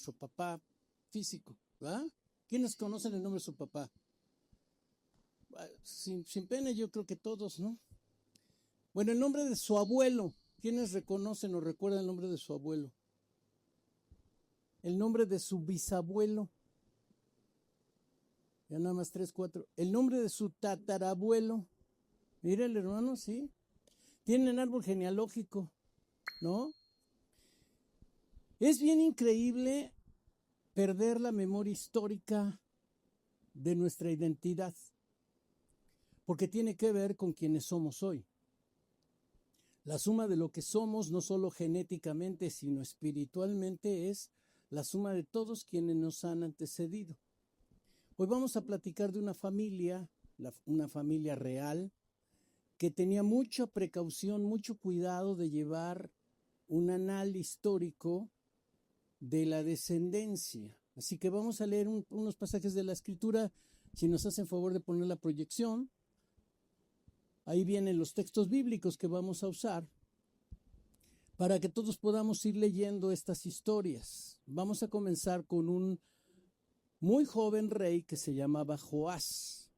nuestro papá físico, ¿verdad? ¿Quiénes conocen el nombre de su papá? Sin pena, yo creo que todos, ¿no? Bueno, el nombre de su abuelo. ¿Quiénes reconocen o recuerdan el nombre de su abuelo? El nombre de su bisabuelo. Ya nada más 3, 4. El nombre de su tatarabuelo. Mira el hermano, sí. Tienen árbol genealógico, ¿no? Es bien increíble perder la memoria histórica de nuestra identidad, porque tiene que ver con quienes somos hoy. La suma de lo que somos, no solo genéticamente, sino espiritualmente, es la suma de todos quienes nos han antecedido. Hoy vamos a platicar de una familia real, que tenía mucha precaución, mucho cuidado de llevar un anal histórico de la descendencia. Así que vamos a leer unos pasajes de la Escritura, si nos hacen favor de poner la proyección. Ahí vienen los textos bíblicos que vamos a usar para que todos podamos ir leyendo estas historias. Vamos a comenzar con un muy joven rey que se llamaba Joás,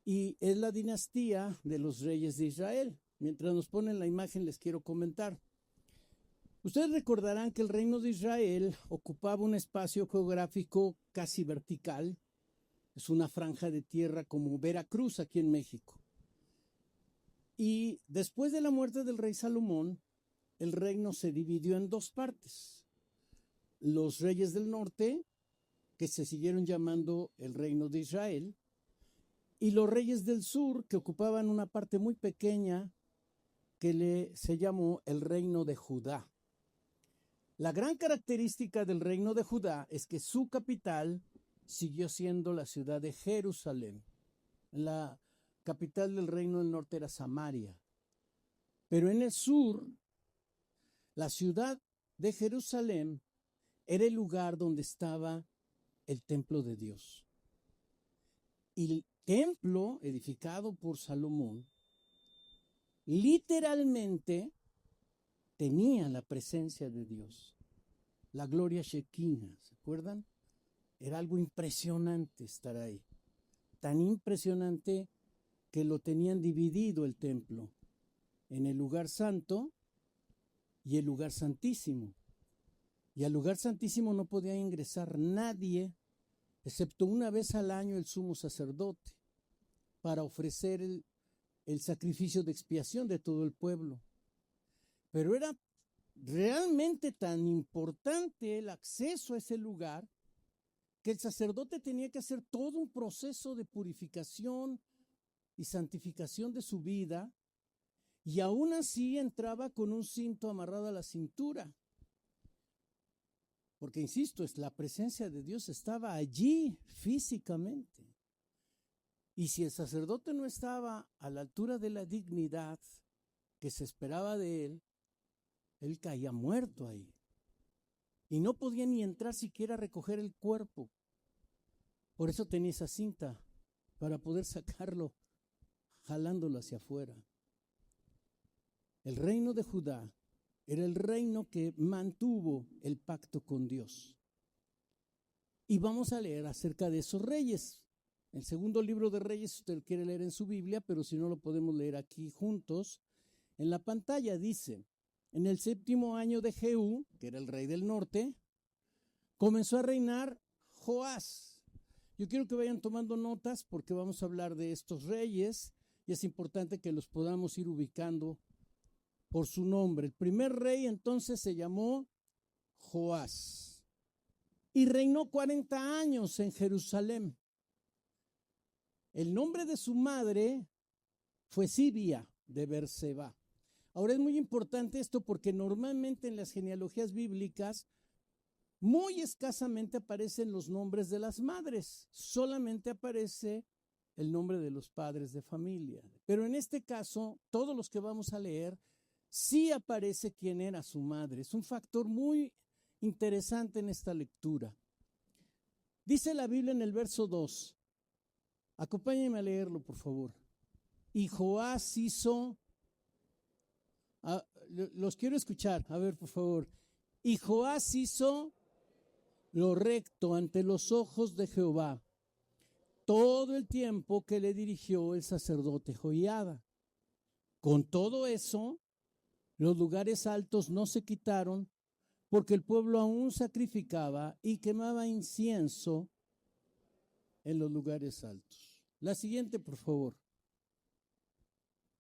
y es la dinastía de los reyes de Israel. Mientras nos ponen la imagen, les quiero comentar. Ustedes recordarán que el reino de Israel ocupaba un espacio geográfico casi vertical. Es una franja de tierra como Veracruz aquí en México. Y después de la muerte del rey Salomón, el reino se dividió en dos partes. Los reyes del norte, que se siguieron llamando el reino de Israel, y los reyes del sur, que ocupaban una parte muy pequeña que se llamó el reino de Judá. La gran característica del reino de Judá es que su capital siguió siendo la ciudad de Jerusalén. La capital del reino del norte era Samaria. Pero en el sur, la ciudad de Jerusalén era el lugar donde estaba el templo de Dios. Y el templo edificado por Salomón literalmente tenía la presencia de Dios, la gloria Shekinah, ¿se acuerdan? Era algo impresionante estar ahí, tan impresionante que lo tenían dividido el templo en el lugar santo y el lugar santísimo. Y al lugar santísimo no podía ingresar nadie, excepto una vez al año el sumo sacerdote, para ofrecer el sacrificio de expiación de todo el pueblo. Pero era realmente tan importante el acceso a ese lugar que el sacerdote tenía que hacer todo un proceso de purificación y santificación de su vida, y aún así entraba con un cinto amarrado a la cintura. Porque, insisto, la presencia de Dios estaba allí físicamente. Y si el sacerdote no estaba a la altura de la dignidad que se esperaba de él caía muerto ahí. Y no podía ni entrar siquiera a recoger el cuerpo. Por eso tenía esa cinta, para poder sacarlo, jalándolo hacia afuera. El reino de Judá era el reino que mantuvo el pacto con Dios. Y vamos a leer acerca de esos reyes. El segundo libro de Reyes, si usted lo quiere leer en su Biblia, pero si no lo podemos leer aquí juntos. En la pantalla dice: en el 7º año de Jehú, que era el rey del norte, comenzó a reinar Joás. Yo quiero que vayan tomando notas porque vamos a hablar de estos reyes y es importante que los podamos ir ubicando por su nombre. El primer rey entonces se llamó Joás y reinó 40 años en Jerusalén. El nombre de su madre fue Sibia de Berseba. Ahora es muy importante esto porque normalmente en las genealogías bíblicas muy escasamente aparecen los nombres de las madres, solamente aparece el nombre de los padres de familia. Pero en este caso, todos los que vamos a leer, sí aparece quién era su madre. Es un factor muy interesante en esta lectura. Dice la Biblia en el verso 2, acompáñenme a leerlo, por favor. Y Joás hizo, los quiero escuchar, a ver, por favor. Y Joás hizo lo recto ante los ojos de Jehová todo el tiempo que le dirigió el sacerdote Joiada. Con todo eso, los lugares altos no se quitaron, porque el pueblo aún sacrificaba y quemaba incienso en los lugares altos. La siguiente, por favor.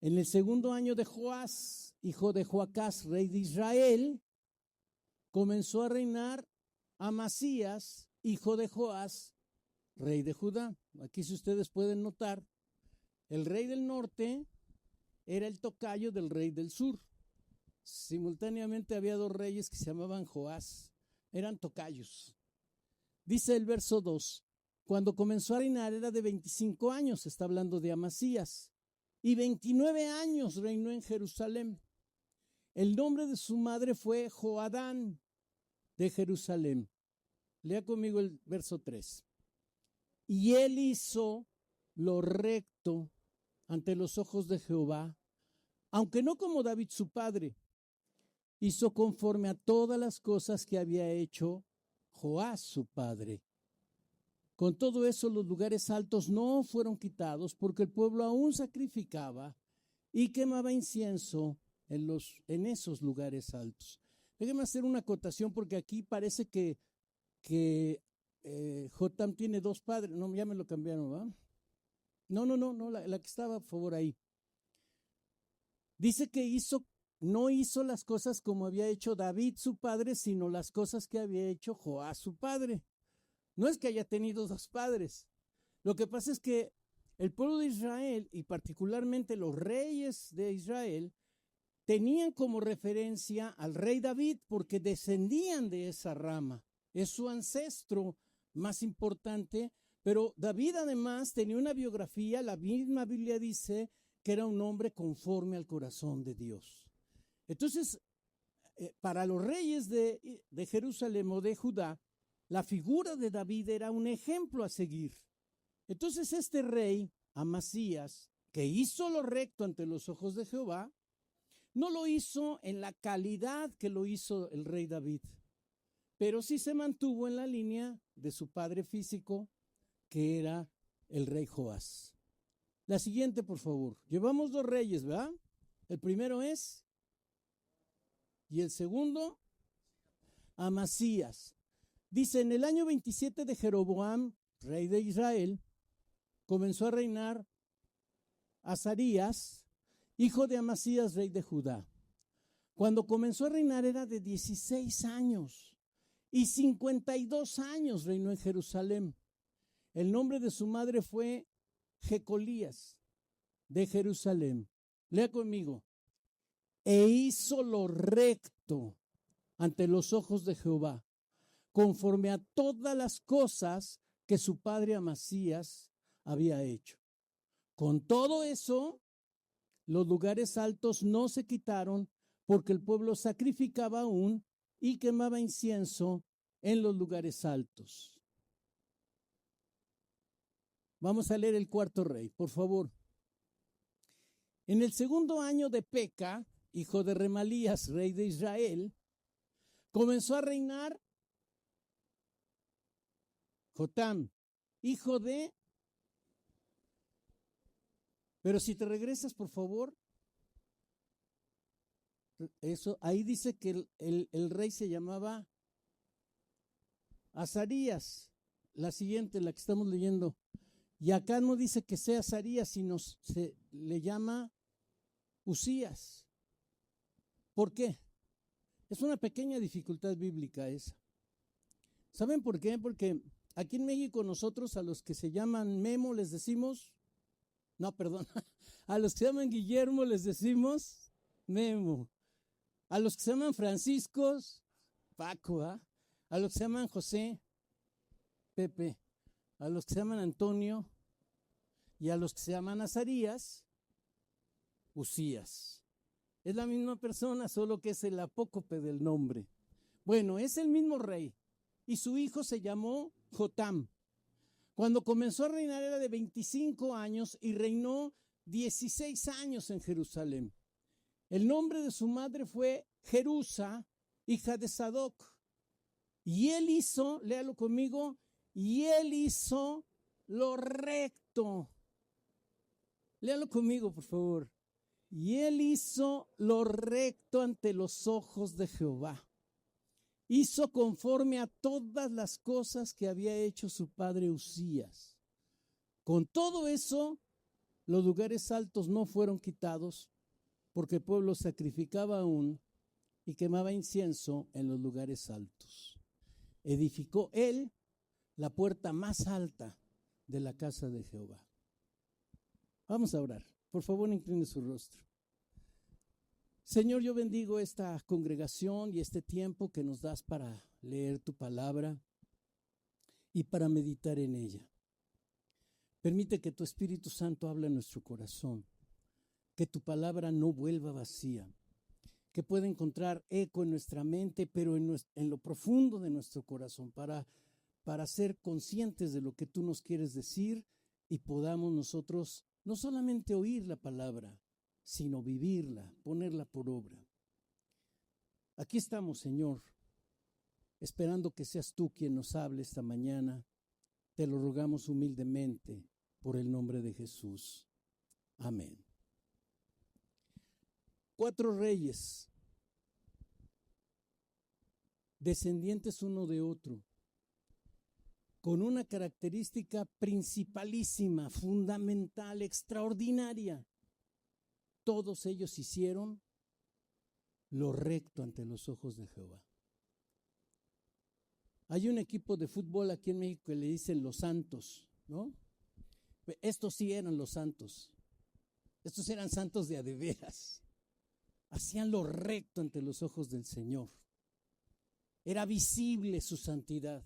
En el segundo año de Joás, hijo de Joacás, rey de Israel, comenzó a reinar Amasías, hijo de Joás, rey de Judá. Aquí, si ustedes pueden notar, el rey del norte era el tocayo del rey del sur. Simultáneamente había dos reyes que se llamaban Joás, eran tocayos. Dice el verso 2, cuando comenzó a reinar era de 25 años, está hablando de Amasías, y 29 años reinó en Jerusalén. El nombre de su madre fue Joadán de Jerusalén. Lea conmigo el verso 3. Y él hizo lo recto ante los ojos de Jehová, aunque no como David su padre, hizo conforme a todas las cosas que había hecho Joás su padre. Con todo eso, los lugares altos no fueron quitados, porque el pueblo aún sacrificaba y quemaba incienso en esos lugares altos. Déjeme hacer una acotación, porque aquí parece que Jotam tiene dos padres. No, ya me lo cambiaron, ¿verdad? No, la que estaba, por favor, ahí. Dice que no hizo las cosas como había hecho David su padre, sino las cosas que había hecho Joás su padre. No es que haya tenido dos padres. Lo que pasa es que el pueblo de Israel, y particularmente los reyes de Israel, tenían como referencia al rey David porque descendían de esa rama. Es su ancestro más importante, pero David además tenía una biografía, la misma Biblia dice que era un hombre conforme al corazón de Dios. Entonces, para los reyes de Jerusalén o de Judá, la figura de David era un ejemplo a seguir. Entonces este rey, Amasías, que hizo lo recto ante los ojos de Jehová, no lo hizo en la calidad que lo hizo el rey David, pero sí se mantuvo en la línea de su padre físico, que era el rey Joás. La siguiente, por favor. Llevamos dos reyes, ¿verdad? El primero es, y el segundo, Amasías. Dice, en el año 27 de Jeroboam, rey de Israel, comenzó a reinar Azarías, hijo de Amasías, rey de Judá. Cuando comenzó a reinar era de 16 años y 52 años reinó en Jerusalén. El nombre de su madre fue Jecolías de Jerusalén. Lea conmigo. E hizo lo recto ante los ojos de Jehová, conforme a todas las cosas que su padre Amasías había hecho. Con todo eso, los lugares altos no se quitaron, porque el pueblo sacrificaba aún y quemaba incienso en los lugares altos. Vamos a leer el cuarto rey, por favor. En el segundo año de Peca, hijo de Remalías, rey de Israel, comenzó a reinar Jotam, hijo de... Pero si te regresas, por favor, eso, ahí dice que el rey se llamaba Azarías. La siguiente, la que estamos leyendo. Y acá no dice que sea Azarías, sino se le llama Usías. ¿Por qué? Es una pequeña dificultad bíblica esa. ¿Saben por qué? Porque aquí en México nosotros a los que se llaman Memo les decimos, no, perdón, a los que se llaman Guillermo les decimos Memo. A los que se llaman Franciscos, Paco, ¿eh? A los que se llaman José, Pepe. A los que se llaman Antonio y a los que se llaman Azarías, Usías. Es la misma persona, solo que es el apócope del nombre. Bueno, es el mismo rey y su hijo se llamó Jotam. Cuando comenzó a reinar era de 25 años y reinó 16 años en Jerusalén. El nombre de su madre fue Jerusa, hija de Sadoc, Y él hizo, léalo conmigo, y él hizo lo recto. Léalo conmigo, por favor. Y él hizo lo recto ante los ojos de Jehová. Hizo conforme a todas las cosas que había hecho su padre Uzías. Con todo eso, los lugares altos no fueron quitados, porque el pueblo sacrificaba aún y quemaba incienso en los lugares altos. Edificó él la puerta más alta de la casa de Jehová. Vamos a orar. Por favor, incline su rostro. Señor, yo bendigo esta congregación y este tiempo que nos das para leer tu palabra y para meditar en ella. Permite que tu Espíritu Santo hable en nuestro corazón, que tu palabra no vuelva vacía, que pueda encontrar eco en nuestra mente, pero en lo profundo de nuestro corazón, para ser conscientes de lo que tú nos quieres decir y podamos nosotros no solamente oír la palabra, sino vivirla, ponerla por obra. Aquí estamos, Señor, esperando que seas tú quien nos hable esta mañana. Te lo rogamos humildemente por el nombre de Jesús. Amén. 4 reyes, descendientes uno de otro, con una característica principalísima, fundamental, extraordinaria. Todos ellos hicieron lo recto ante los ojos de Jehová. Hay un equipo de fútbol aquí en México que le dicen los Santos, ¿no? Estos sí eran los santos. Estos eran santos de a de veras. Hacían lo recto ante los ojos del Señor. Era visible su santidad.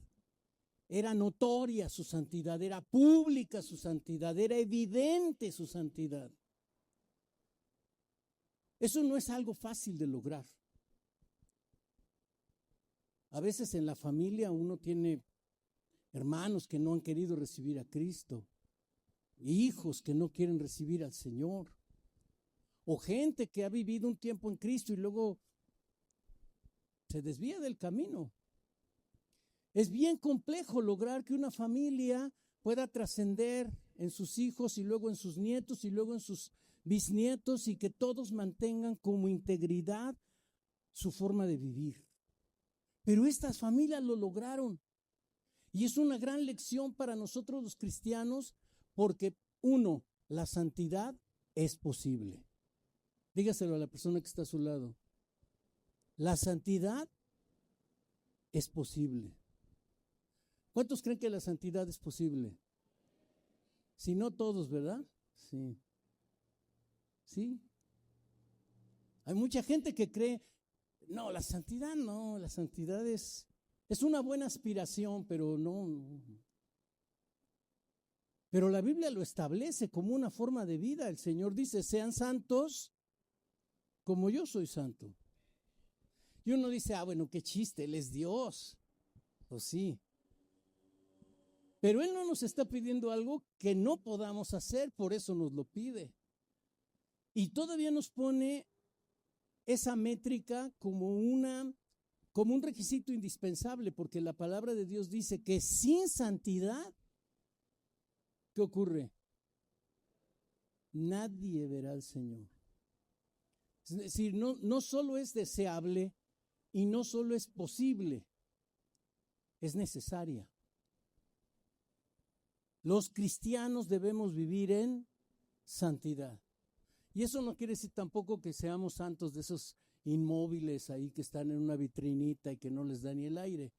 Era notoria su santidad. Era pública su santidad. Era evidente su santidad. Eso no es algo fácil de lograr. A veces en la familia uno tiene hermanos que no han querido recibir a Cristo, hijos que no quieren recibir al Señor, o gente que ha vivido un tiempo en Cristo y luego se desvía del camino. Es bien complejo lograr que una familia pueda trascender en sus hijos y luego en sus nietos y luego en sus bisnietos y que todos mantengan como integridad su forma de vivir. Pero estas familias lo lograron y es una gran lección para nosotros los cristianos porque, uno, la santidad es posible. Dígaselo a la persona que está a su lado. La santidad es posible. ¿Cuántos creen que la santidad es posible? Si no todos, ¿verdad? Sí. ¿Sí? Hay mucha gente que cree, no, la santidad no, la santidad es una buena aspiración, pero no. Pero la Biblia lo establece como una forma de vida. El Señor dice, sean santos como yo soy santo. Y uno dice, bueno, qué chiste, Él es Dios. Pues sí. Pero Él no nos está pidiendo algo que no podamos hacer, por eso nos lo pide. Y todavía nos pone esa métrica como un requisito indispensable, porque la palabra de Dios dice que sin santidad, ¿qué ocurre? Nadie verá al Señor. Es decir, no solo es deseable y no solo es posible, es necesaria. Los cristianos debemos vivir en santidad. Y eso no quiere decir tampoco que seamos santos de esos inmóviles ahí que están en una vitrinita y que no les da ni el aire.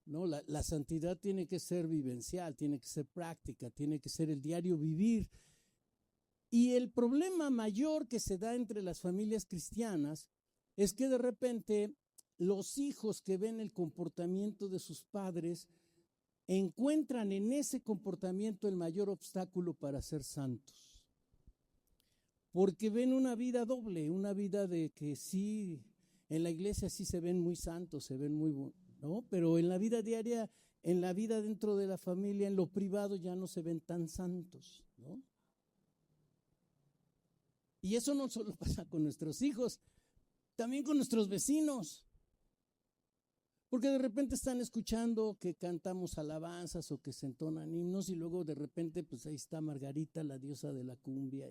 No, la santidad tiene que ser vivencial, tiene que ser práctica, tiene que ser el diario vivir. Y el problema mayor que se da entre las familias cristianas es que de repente los hijos que ven el comportamiento de sus padres encuentran en ese comportamiento el mayor obstáculo para ser santos. Porque ven una vida doble, una vida de que sí, en la iglesia sí se ven muy santos, se ven muy, ¿no? Pero en la vida diaria, en la vida dentro de la familia, en lo privado ya no se ven tan santos, ¿no? Y eso no solo pasa con nuestros hijos, también con nuestros vecinos. Porque de repente están escuchando que cantamos alabanzas o que se entonan himnos y luego de repente pues ahí está Margarita, la diosa de la cumbia,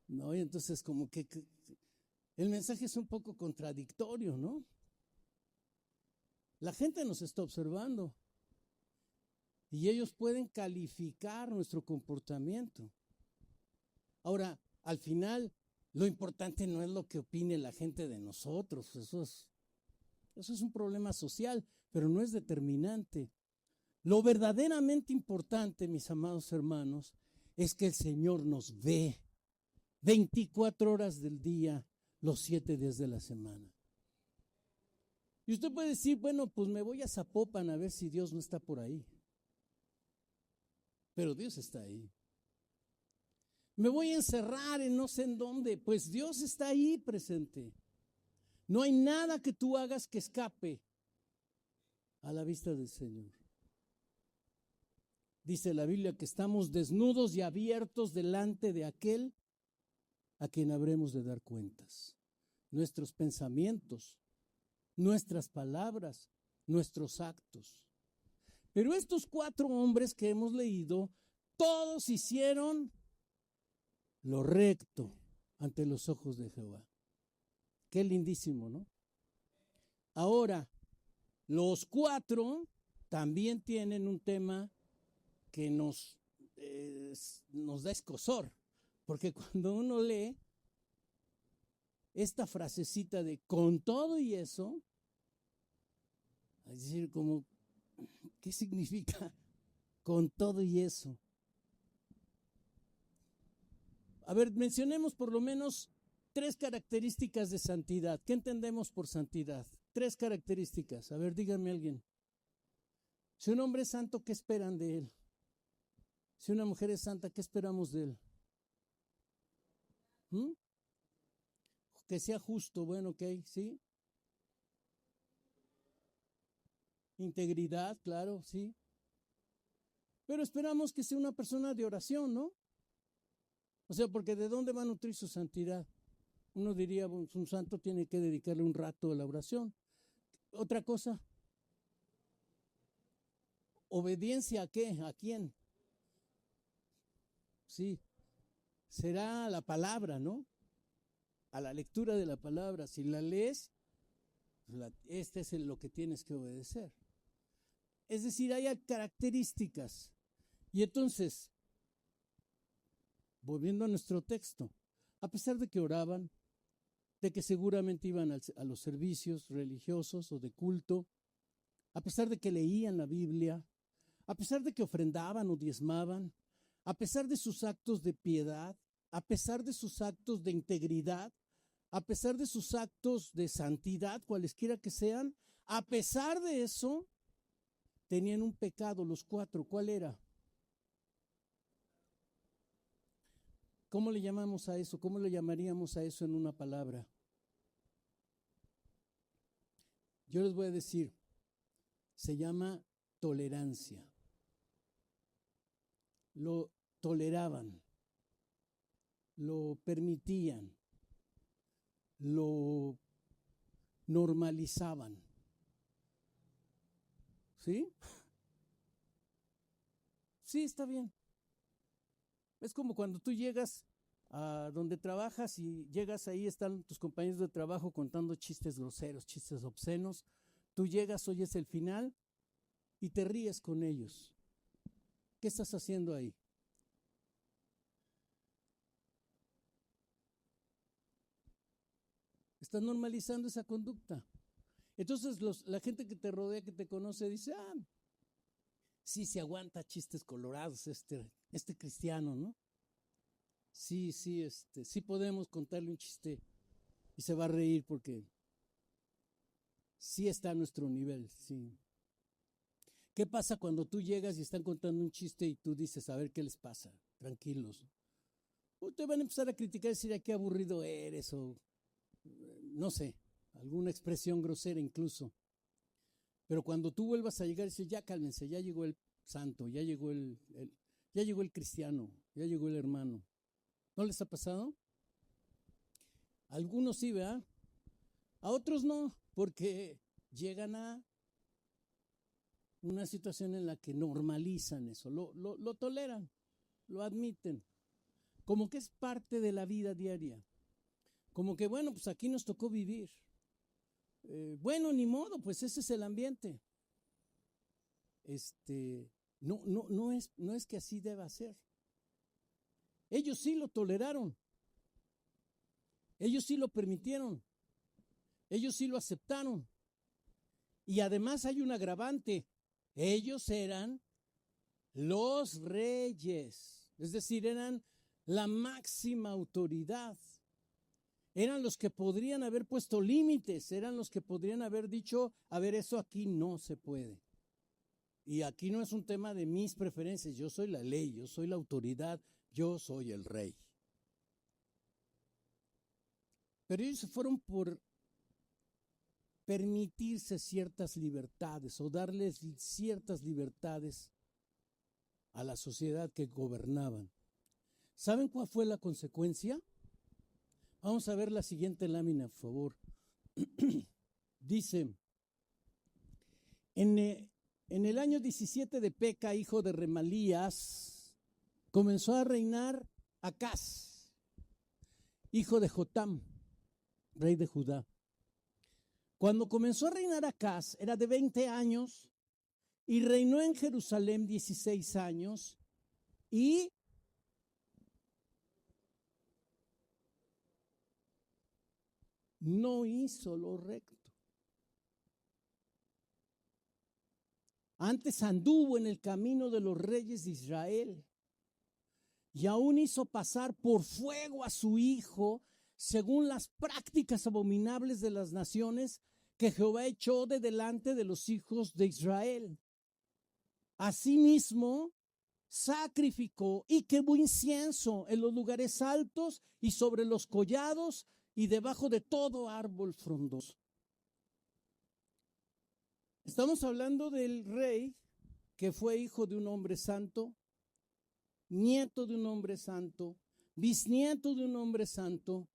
¿no? Y entonces como que el mensaje es un poco contradictorio, ¿no? La gente nos está observando y ellos pueden calificar nuestro comportamiento. Ahora, al final, lo importante no es lo que opine la gente de nosotros, eso es un problema social, pero no es determinante. Lo verdaderamente importante, mis amados hermanos, es que el Señor nos ve 24 horas del día, los 7 días de la semana. Y usted puede decir, bueno, pues me voy a Zapopan a ver si Dios no está por ahí. Pero Dios está ahí. Me voy a encerrar en no sé en dónde, pues Dios está ahí presente. No hay nada que tú hagas que escape a la vista del Señor. Dice la Biblia que estamos desnudos y abiertos delante de aquel a quien habremos de dar cuentas. Nuestros pensamientos, nuestras palabras, nuestros actos. Pero estos 4 hombres que hemos leído, todos hicieron lo recto ante los ojos de Jehová. Qué lindísimo, ¿no? Ahora, los 4 también tienen un tema que nos da escozor, porque cuando uno lee esta frasecita de con todo y eso, es decir, como, ¿qué significa con todo y eso? A ver, mencionemos por lo menos 3 características de santidad. ¿Qué entendemos por santidad? 3 características. A ver, díganme alguien. Si un hombre es santo, ¿qué esperan de él? Si una mujer es santa, ¿qué esperamos de él? Que sea justo, bueno, ok, ¿sí? Integridad, claro, sí. Pero esperamos que sea una persona de oración, ¿no? O sea, porque ¿de dónde va a nutrir su santidad? Uno diría, bueno, un santo tiene que dedicarle un rato a la oración. Otra cosa, ¿obediencia a qué? ¿A quién? Sí, será a la palabra, ¿no? A la lectura de la palabra. Si la lees, este es lo que tienes que obedecer. Es decir, hay características. Y entonces, volviendo a nuestro texto, a pesar de que oraban, de que seguramente iban a los servicios religiosos o de culto, a pesar de que leían la Biblia, a pesar de que ofrendaban o diezmaban, a pesar de sus actos de piedad, a pesar de sus actos de integridad, a pesar de sus actos de santidad, cualesquiera que sean, a pesar de eso, tenían un pecado los 4. ¿Cuál era? ¿Cómo le llamamos a eso? ¿Cómo le llamaríamos a eso en una palabra? Yo les voy a decir, se llama tolerancia. Lo toleraban, lo permitían, lo normalizaban. ¿Sí? Sí, está bien. Es como cuando tú llegas a donde trabajas y llegas ahí, están tus compañeros de trabajo contando chistes groseros, chistes obscenos. Tú llegas, oyes el final y te ríes con ellos. ¿Qué estás haciendo ahí? Estás normalizando esa conducta. Entonces la gente que te rodea, que te conoce, dice, sí se aguanta chistes colorados este cristiano, ¿no? Sí, sí podemos contarle un chiste y se va a reír porque sí está a nuestro nivel, sí. ¿Qué pasa cuando tú llegas y están contando un chiste y tú dices, a ver qué les pasa? Tranquilos. O te van a empezar a criticar y decir, qué aburrido eres, o no sé, alguna expresión grosera incluso. Pero cuando tú vuelvas a llegar y dices, ya cálmense, ya llegó el santo, ya llegó el cristiano, ya llegó el hermano. ¿No les ha pasado? A algunos sí, ¿verdad? A otros no, porque llegan a una situación en la que normalizan eso, lo toleran, lo admiten, como que es parte de la vida diaria, como que bueno, pues aquí nos tocó vivir. Bueno, ni modo, pues ese es el ambiente. No es que así deba ser. Ellos sí lo toleraron, ellos sí lo permitieron, ellos sí lo aceptaron. Y además hay un agravante, ellos eran los reyes, es decir, eran la máxima autoridad. Eran los que podrían haber puesto límites, eran los que podrían haber dicho, a ver, eso aquí no se puede. Y aquí no es un tema de mis preferencias, yo soy la ley, yo soy la autoridad, yo soy el rey. Pero ellos se fueron por permitirse ciertas libertades o darles ciertas libertades a la sociedad que gobernaban. ¿Saben cuál fue la consecuencia? Vamos a ver la siguiente lámina, por favor. Dice, en el año 17 de Peca, hijo de Remalías, comenzó a reinar Acaz, hijo de Jotam, rey de Judá. Cuando comenzó a reinar Acaz, era de 20 años y reinó en Jerusalén 16 años y no hizo lo recto. Antes anduvo en el camino de los reyes de Israel y aún hizo pasar por fuego a su hijo según las prácticas abominables de las naciones que Jehová echó de delante de los hijos de Israel. Asimismo, sacrificó y quemó incienso en los lugares altos y sobre los collados y debajo de todo árbol frondoso. Estamos hablando del rey que fue hijo de un hombre santo, nieto de un hombre santo, bisnieto de un hombre santo,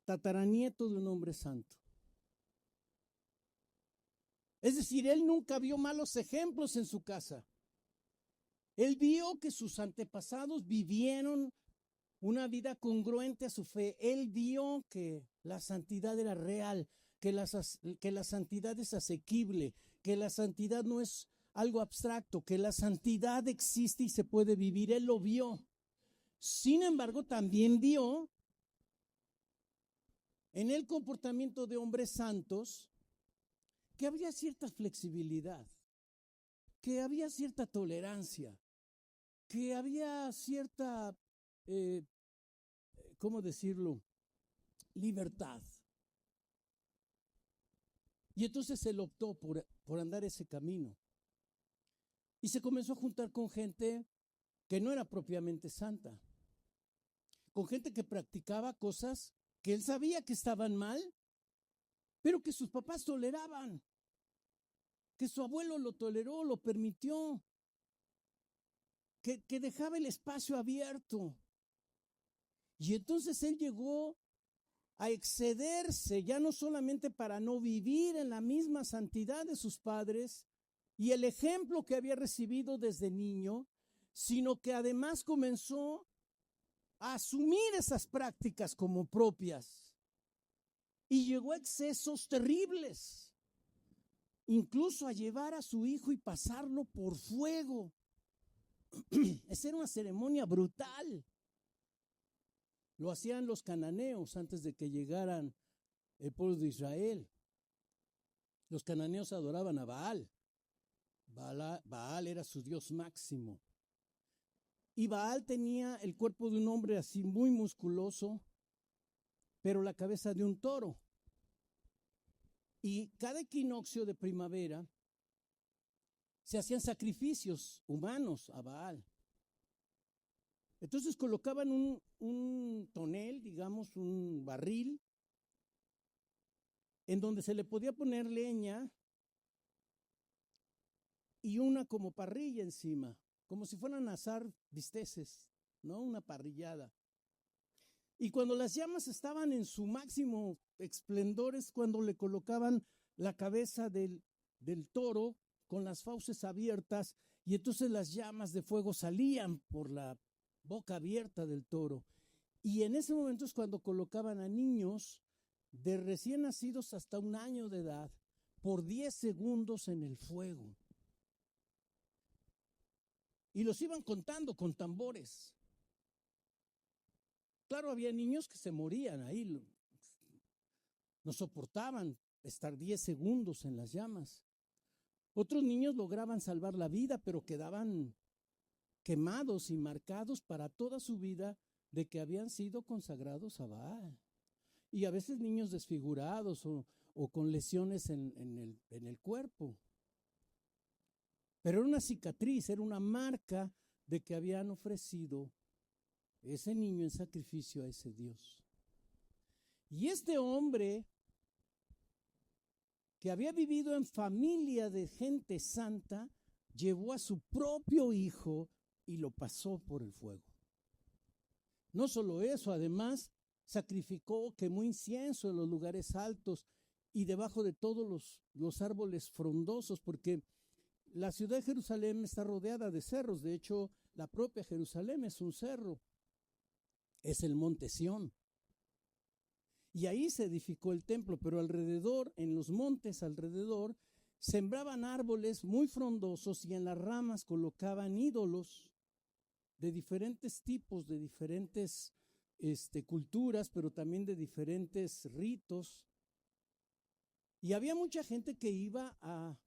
tataranieto de un hombre santo. Es decir, él nunca vio malos ejemplos en su casa. Él vio que sus antepasados vivieron una vida congruente a su fe. Él vio que la santidad era real, que la santidad es asequible, que la santidad no es algo abstracto, que la santidad existe y se puede vivir. Él lo vio. Sin embargo, también vio en el comportamiento de hombres santos que había cierta flexibilidad, que había cierta tolerancia, que había cierta, ¿cómo decirlo?, libertad. Y entonces él optó por andar ese camino. Y se comenzó a juntar con gente que no era propiamente santa, con gente que practicaba cosas que él sabía que estaban mal, pero que sus papás toleraban, que su abuelo lo toleró, lo permitió, que dejaba el espacio abierto. Y entonces él llegó a excederse, ya no solamente para no vivir en la misma santidad de sus padres y el ejemplo que había recibido desde niño, sino que además comenzó a asumir esas prácticas como propias y llegó a excesos terribles, incluso a llevar a su hijo y pasarlo por fuego. Esa era una ceremonia brutal. Lo hacían los cananeos antes de que llegaran el pueblo de Israel. Los cananeos adoraban a Baal. Baal era su dios máximo. Y Baal tenía el cuerpo de un hombre así muy musculoso, pero la cabeza de un toro. Y cada equinoccio de primavera se hacían sacrificios humanos a Baal. Entonces colocaban un tonel, digamos, un barril, en donde se le podía poner leña y una como parrilla encima, como si fueran a asar bisteces, ¿no? Una parrillada. Y cuando las llamas estaban en su máximo esplendor es cuando le colocaban la cabeza del toro con las fauces abiertas, y entonces las llamas de fuego salían por la boca abierta del toro. Y en ese momento es cuando colocaban a niños de recién nacidos hasta 1 año de edad por 10 segundos en el fuego. Y los iban contando con tambores. Claro, había niños que se morían ahí, no soportaban estar 10 segundos en las llamas. Otros niños lograban salvar la vida, pero quedaban quemados y marcados para toda su vida de que habían sido consagrados a Baal. Y a veces niños desfigurados o con lesiones en el cuerpo. Pero era una cicatriz, era una marca de que habían ofrecido ese niño en sacrificio a ese Dios. Y este hombre, que había vivido en familia de gente santa, llevó a su propio hijo y lo pasó por el fuego. No solo eso, además sacrificó, quemó incienso en los lugares altos y debajo de todos los árboles frondosos, porque la ciudad de Jerusalén está rodeada de cerros. De hecho, la propia Jerusalén es un cerro, es el monte Sión. Y ahí se edificó el templo, pero alrededor, en los montes alrededor, sembraban árboles muy frondosos y en las ramas colocaban ídolos de diferentes tipos, de diferentes culturas, pero también de diferentes ritos. Y había mucha gente que iba a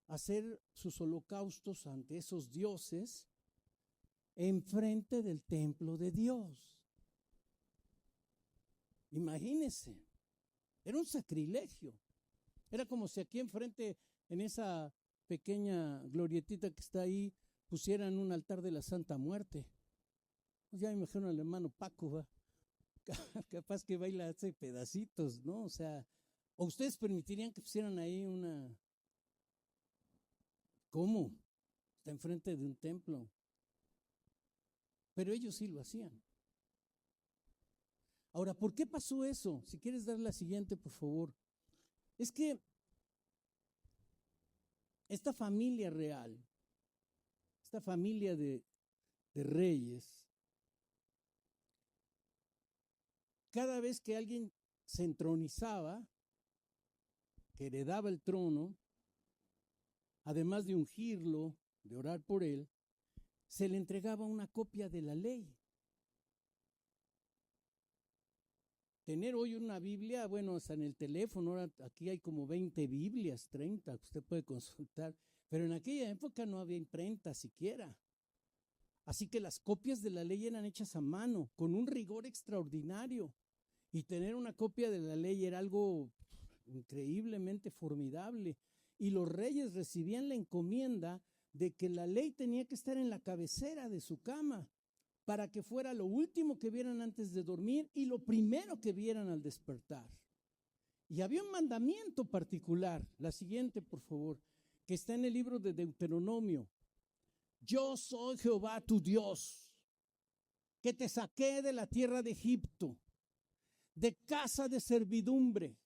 hacer sus holocaustos ante esos dioses enfrente del templo de Dios. Imagínense, era un sacrilegio. Era como si aquí enfrente, en esa pequeña glorietita que está ahí, pusieran un altar de la Santa Muerte. Pues ya me imagino al hermano Paco, ¿va? Capaz que baila hace pedacitos, ¿no? O sea, ¿o ustedes permitirían que pusieran ahí una? ¿Cómo? Está enfrente de un templo. Pero ellos sí lo hacían. Ahora, ¿por qué pasó eso? Si quieres dar la siguiente, por favor. Es que esta familia real, esta familia de reyes, cada vez que alguien se entronizaba, que heredaba el trono, además de ungirlo, de orar por él, se le entregaba una copia de la ley. Tener hoy una Biblia, bueno, hasta en el teléfono, ahora aquí hay como 20 Biblias, 30, que usted puede consultar, pero en aquella época no había imprenta siquiera. Así que las copias de la ley eran hechas a mano, con un rigor extraordinario. Y tener una copia de la ley era algo increíblemente formidable. Y los reyes recibían la encomienda de que la ley tenía que estar en la cabecera de su cama, para que fuera lo último que vieran antes de dormir y lo primero que vieran al despertar. Y había un mandamiento particular, la siguiente por favor, que está en el libro de Deuteronomio. Yo soy Jehová tu Dios, que te saqué de la tierra de Egipto, de casa de servidumbre.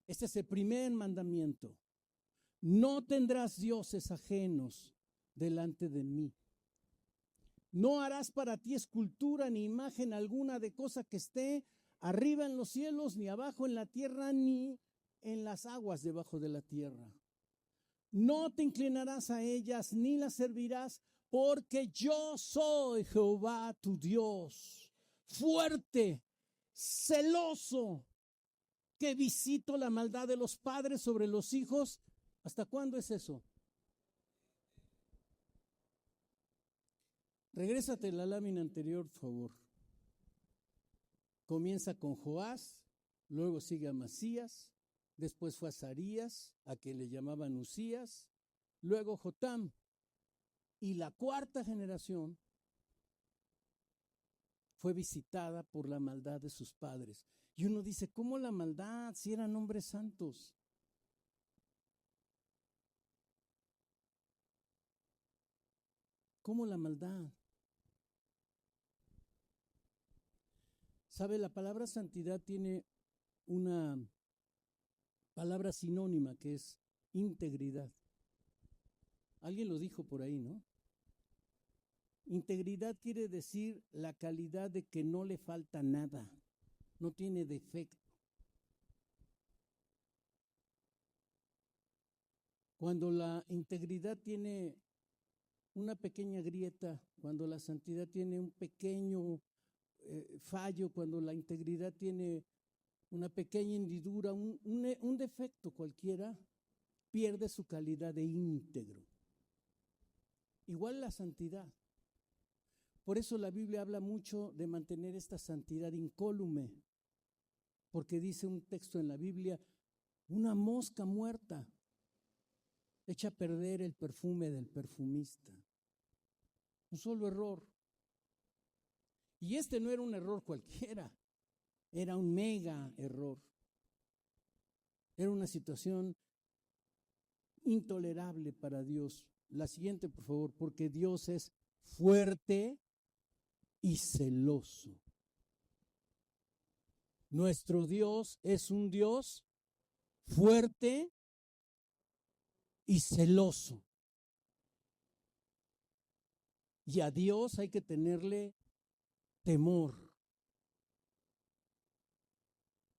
Este es el primer mandamiento. No tendrás dioses ajenos delante de mí. No harás para ti escultura ni imagen alguna de cosa que esté arriba en los cielos, ni abajo en la tierra, ni en las aguas debajo de la tierra. No te inclinarás a ellas, ni las servirás, porque yo soy Jehová tu Dios, fuerte, celoso, que visito la maldad de los padres sobre los hijos. ¿Hasta cuándo es eso? Regrésate la lámina anterior, por favor. Comienza con Joás, luego sigue Amasías, después fue Azarías, a quien le llamaban Usías, luego Jotam. Y la cuarta generación fue visitada por la maldad de sus padres. Y uno dice, ¿cómo la maldad si eran hombres santos? ¿Cómo la maldad? ¿Sabe? La palabra santidad tiene una palabra sinónima que es integridad. Alguien lo dijo por ahí, ¿no? Integridad quiere decir la calidad de que no le falta nada, no tiene defecto. Cuando la integridad tiene una pequeña grieta, cuando la santidad tiene un pequeño fallo, cuando la integridad tiene una pequeña hendidura, un defecto cualquiera, pierde su calidad de íntegro. Igual la santidad. Por eso la Biblia habla mucho de mantener esta santidad incólume, porque dice un texto en la Biblia, una mosca muerta echa a perder el perfume del perfumista. Un solo error. Y este no era un error cualquiera, era un mega error. Era una situación intolerable para Dios. La siguiente, por favor, porque Dios es fuerte y celoso. Nuestro Dios es un Dios fuerte y celoso. Y a Dios hay que tenerle temor.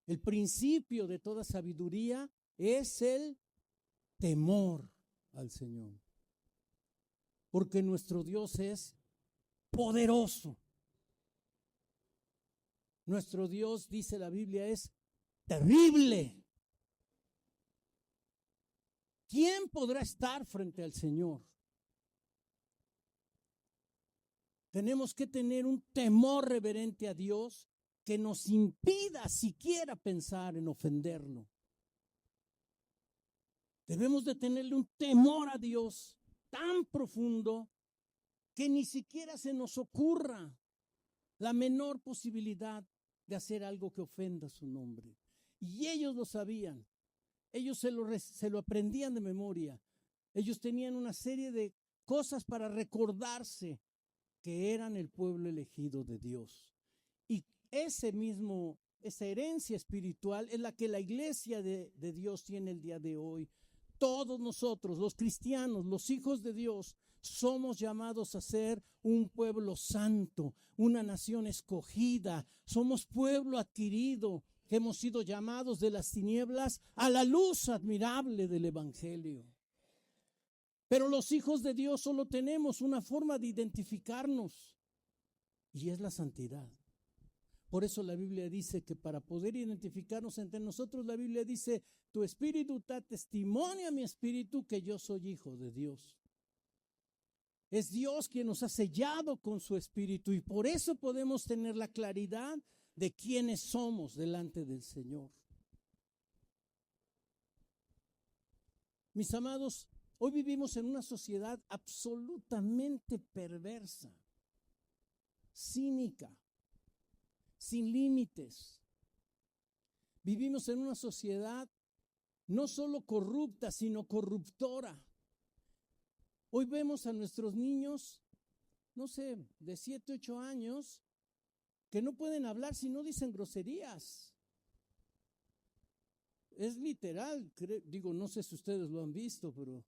El principio de toda sabiduría es el temor al Señor. Porque nuestro Dios es poderoso. Nuestro Dios, dice la Biblia, es terrible. ¿Quién podrá estar frente al Señor? Tenemos que tener un temor reverente a Dios que nos impida siquiera pensar en ofenderlo. Debemos de tenerle un temor a Dios tan profundo que ni siquiera se nos ocurra la menor posibilidad de hacer algo que ofenda su nombre. Y ellos lo sabían, ellos se lo aprendían de memoria, ellos tenían una serie de cosas para recordarse que eran el pueblo elegido de Dios. Y esa herencia espiritual es la que la iglesia de Dios tiene el día de hoy. Todos nosotros, los cristianos, los hijos de Dios, somos llamados a ser un pueblo santo, una nación escogida. Somos pueblo adquirido, que hemos sido llamados de las tinieblas a la luz admirable del Evangelio. Pero los hijos de Dios solo tenemos una forma de identificarnos, y es la santidad. Por eso la Biblia dice que para poder identificarnos entre nosotros, la Biblia dice, tu espíritu da testimonio a mi espíritu que yo soy hijo de Dios. Es Dios quien nos ha sellado con su espíritu y por eso podemos tener la claridad de quiénes somos delante del Señor. Mis amados, hoy vivimos en una sociedad absolutamente perversa, cínica, sin límites. Vivimos en una sociedad no solo corrupta, sino corruptora. Hoy vemos a nuestros niños, no sé, de 7, 8 años, que no pueden hablar si no dicen groserías. Es literal, digo, no sé si ustedes lo han visto, pero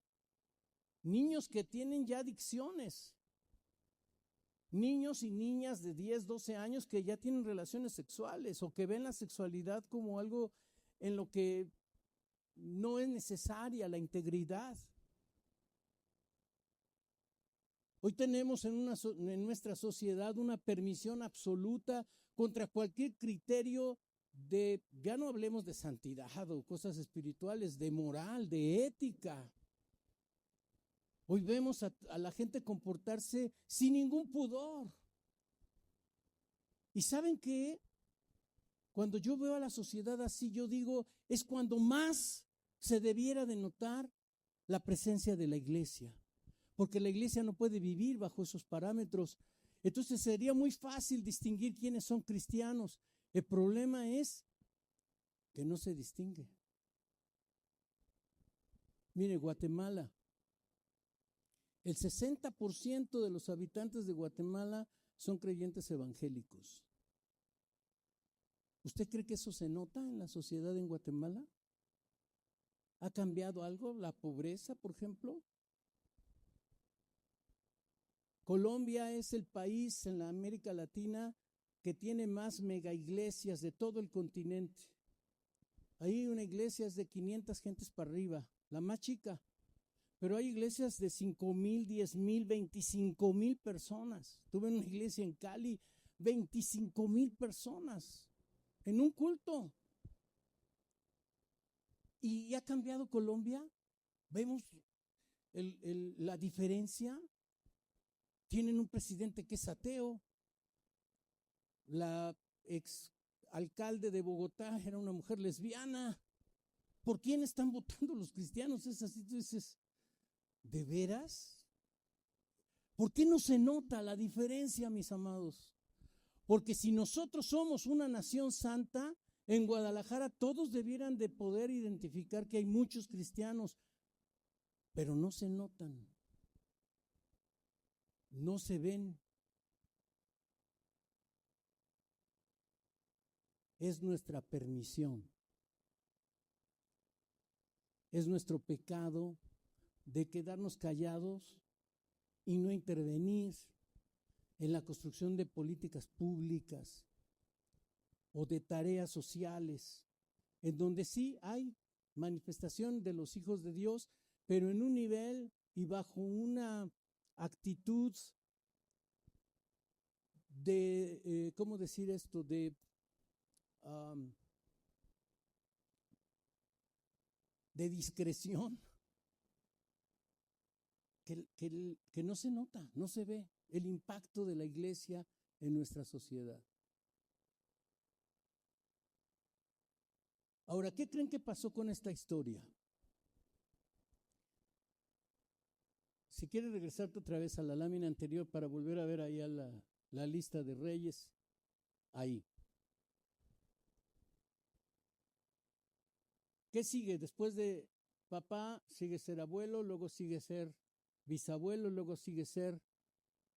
niños que tienen ya adicciones. Niños y niñas de 10, 12 años que ya tienen relaciones sexuales o que ven la sexualidad como algo en lo que no es necesaria la integridad. Hoy tenemos en nuestra sociedad una permisión absoluta contra cualquier criterio de, ya no hablemos de santidad o cosas espirituales, de moral, de ética. Hoy vemos a la gente comportarse sin ningún pudor. ¿Y saben qué? Cuando yo veo a la sociedad así, yo digo, es cuando más se debiera de notar la presencia de la iglesia. Porque la iglesia no puede vivir bajo esos parámetros. Entonces sería muy fácil distinguir quiénes son cristianos. El problema es que no se distingue. Mire, Guatemala. El 60% de los habitantes de Guatemala son creyentes evangélicos. ¿Usted cree que eso se nota en la sociedad en Guatemala? ¿Ha cambiado algo? ¿La pobreza, por ejemplo? Colombia es el país en la América Latina que tiene más mega iglesias de todo el continente. Ahí una iglesia es de 500 gentes para arriba, la más chica. Pero hay iglesias de 5,000, 10,000, 25,000 personas. Tuve una iglesia en Cali, 25,000 personas en un culto. ¿Y ha cambiado Colombia? ¿Vemos la diferencia? Tienen un presidente que es ateo. La ex alcalde de Bogotá era una mujer lesbiana. ¿Por quién están votando los cristianos? Es así, tú dices, ¿de veras? ¿Por qué no se nota la diferencia, mis amados? Porque si nosotros somos una nación santa, en Guadalajara todos debieran de poder identificar que hay muchos cristianos, pero no se notan, no se ven. Es nuestra permisión, es nuestro pecado de quedarnos callados y no intervenir en la construcción de políticas públicas o de tareas sociales, en donde sí hay manifestación de los hijos de Dios, pero en un nivel y bajo una actitud de, ¿cómo decir esto? De discreción, que no se nota, no se ve el impacto de la iglesia en nuestra sociedad. Ahora, ¿qué creen que pasó con esta historia? Si quieres regresarte otra vez a la lámina anterior para volver a ver ahí a la lista de reyes, ahí. ¿Qué sigue? Después de papá sigue ser abuelo, luego sigue ser bisabuelo, luego sigue ser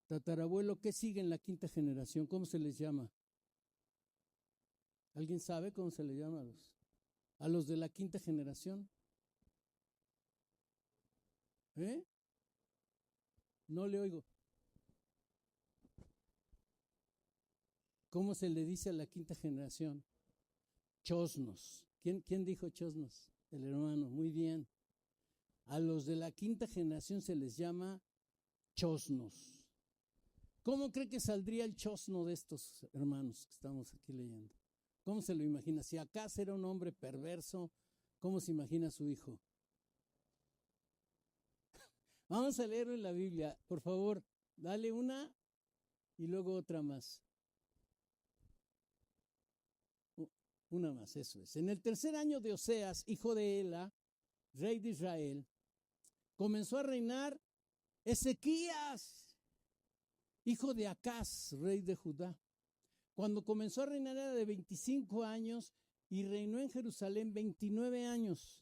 tatarabuelo. ¿Qué sigue en la quinta generación? ¿Cómo se les llama? ¿Alguien sabe cómo se les llama a los de la quinta generación? No le oigo. ¿Cómo se le dice a la quinta generación? Chosnos. ¿Quién dijo chosnos? El hermano, muy bien. A los de la quinta generación se les llama chosnos. ¿Cómo cree que saldría el chosno de estos hermanos que estamos aquí leyendo? ¿Cómo se lo imagina? Si acaso era un hombre perverso, ¿cómo se imagina a su hijo? Vamos a leerlo en la Biblia. Por favor, dale una y luego otra más. Una más, eso es. En el tercer año de Oseas, hijo de Ela, rey de Israel, comenzó a reinar Ezequías, hijo de Acaz, rey de Judá. Cuando comenzó a reinar era de 25 años y reinó en Jerusalén 29 años.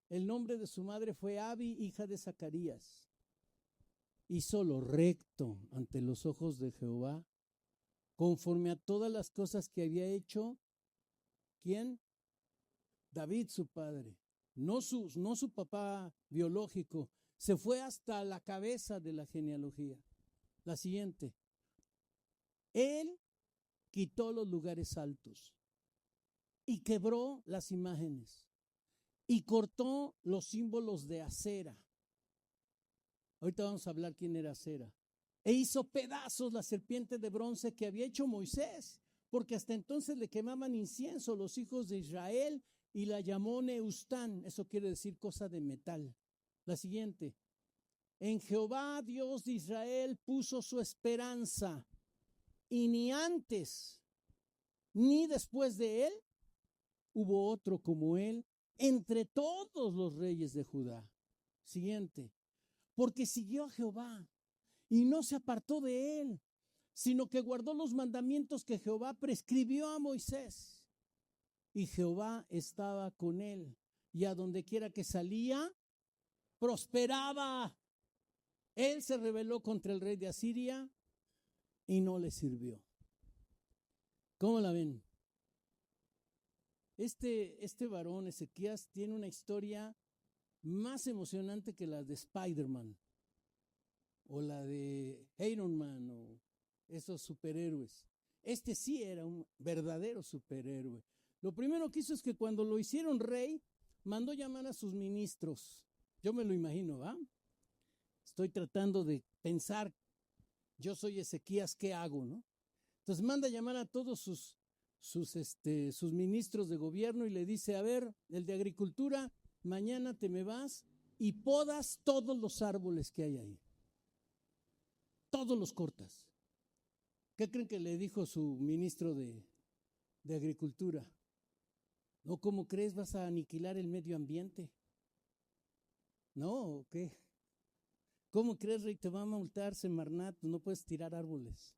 El nombre de su madre fue Abi, hija de Zacarías. Hizo lo recto ante los ojos de Jehová, conforme a todas las cosas que había hecho. ¿Quién? David, su padre. No su papá biológico. Se fue hasta la cabeza de la genealogía. La siguiente. Él quitó los lugares altos y quebró las imágenes y cortó los símbolos de acera. Ahorita vamos a hablar quién era Acera. E hizo pedazos la serpiente de bronce que había hecho Moisés, porque hasta entonces le quemaban incienso los hijos de Israel y la llamó Neustán. Eso quiere decir cosa de metal. La siguiente. En Jehová, Dios de Israel, puso su esperanza, y ni antes ni después de él hubo otro como él entre todos los reyes de Judá. Siguiente. Porque siguió a Jehová y no se apartó de él, sino que guardó los mandamientos que Jehová prescribió a Moisés. Y Jehová estaba con él, y a donde quiera que salía, prosperaba. Él se rebeló contra el rey de Asiria y no le sirvió. ¿Cómo la ven? Este varón, Ezequías, tiene una historia más emocionante que la de Spider-Man o la de Iron Man o esos superhéroes. Este sí era un verdadero superhéroe. Lo primero que hizo es que cuando lo hicieron rey, mandó llamar a sus ministros. Yo me lo imagino, ¿va? Estoy tratando de pensar, yo soy Ezequías, ¿qué hago, no? Entonces manda llamar a todos sus ministros de gobierno y le dice, a ver, el de agricultura, mañana te me vas y podas todos los árboles que hay ahí. Todos los cortas. ¿Qué creen que le dijo su ministro de agricultura? No, ¿cómo crees? Vas a aniquilar el medio ambiente. No, ¿qué? ¿Cómo crees, rey? Te va a multar Semarnat, no puedes tirar árboles.